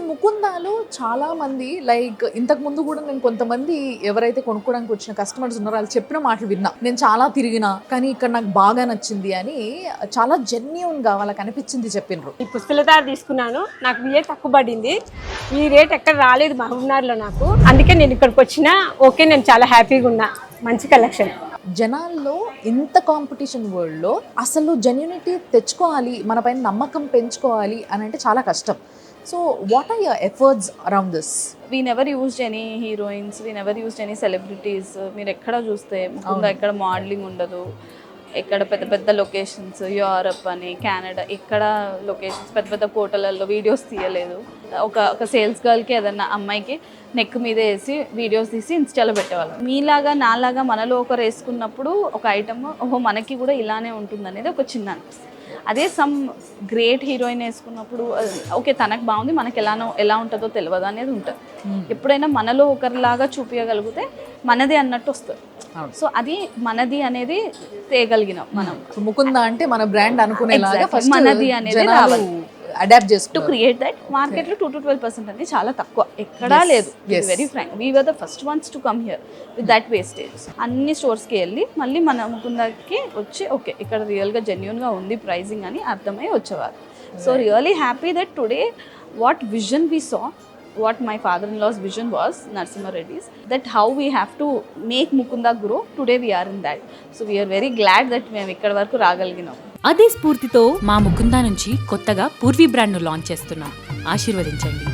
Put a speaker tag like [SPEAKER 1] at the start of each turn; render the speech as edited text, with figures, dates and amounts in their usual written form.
[SPEAKER 1] ముకుందాలో చాలా మంది లైక్ ఇంతకు ముందు కూడా నేను కొంతమంది ఎవరైతే కొనుక్కోవడానికి వచ్చిన కస్టమర్స్ ఉన్నారో వాళ్ళు చెప్పిన మాటలు విన్నా. నేను చాలా తిరిగినా కానీ ఇక్కడ నాకు బాగా నచ్చింది అని చాలా జెన్యూన్ గా వాళ్ళకి అనిపించింది చెప్పినారు.
[SPEAKER 2] ఈ పుష్పలత తీసుకున్నాను, నాకు రేట్ తక్కువ పడింది. ఈ రేట్ ఎక్కడ రాలేదు మహబూబ్నగర్లో నాకు, అందుకే నేను ఇక్కడికి వచ్చినా. ఓకే, నేను చాలా హ్యాపీగా ఉన్నా. మంచి కలెక్షన్.
[SPEAKER 1] జనాల్లో ఇంత కాంపిటీషన్ వరల్డ్లో అసలు జెన్యూనిటీ తెచ్చుకోవాలి, మన పైన నమ్మకం పెంచుకోవాలి అని అంటే చాలా కష్టం. So what are your efforts around this?
[SPEAKER 3] We never used any heroines, we never used any celebrities. మీరు ఎక్కడ చూస్తే ముకుందా ఎక్కడ మోడలింగ్ ఉండదు, ఎక్కడ పెద్ద పెద్ద లొకేషన్స్, యూరప్ అని కెనడా, ఎక్కడ లొకేషన్స్ పెద్ద పెద్ద కోటలలో వీడియోస్ తీయలేదు. ఒక సేల్స్ గర్ల్కి ఏదన్నా అమ్మాయికి నెక్ మీద వేసి వీడియోస్ తీసి ఇన్స్టాలో పెట్టేవాళ్ళం. మీలాగా నాలాగా మనలో ఒకరు వేసుకున్నప్పుడు ఒక ఐటమ్ ఓహో మనకి కూడా ఇలానే ఉంటుంది అనేది ఒక చిన్న అనిపిస్తుంది. అదే సమ్ గ్రేట్ హీరోయిన్ వేసుకున్నప్పుడు ఓకే తనకు బాగుంది, మనకి ఎలా ఉంటుందో తెలియదు అనేది ఉంటుంది. ఎప్పుడైనా మనలో ఒకరిలాగా చూపించగలిగితే మనది అన్నట్టు వస్తుంది. సో అది మనది అనేది తేగలిగినాం మనం.
[SPEAKER 1] ముకుందా అంటే మన బ్రాండ్ అనుకునేలాగా ఫస్ట్
[SPEAKER 3] మనది అనేది రావాలి.
[SPEAKER 1] అడాప్ట్ చేస్తూ
[SPEAKER 3] టు క్రియేట్ దట్. మార్కెట్లో 2 to 12% అనేది చాలా తక్కువ, ఎక్కడా లేదు. Very frank, we were the first ones to come here with that wastage. అన్ని స్టోర్స్కి వెళ్ళి మళ్ళీ మన ముకుందాకి వచ్చి ఓకే ఇక్కడ రియల్గా జెన్యూన్గా ఉంది ప్రైజింగ్ అని అర్థమై వచ్చేవారు. So really happy that today what vision we saw, what my father-in-law's vision was, Narasimha Reddy's, that how we have to make Mukunda grow. Today we are in that. So we are very glad that మేము ఇక్కడ వరకు రాగలిగినాం.
[SPEAKER 4] అదే స్ఫూర్తితో మా ముకుందా నుంచి కొత్తగా Purvi బ్రాండ్ను launch చేస్తున్నాం. ఆశీర్వదించండి.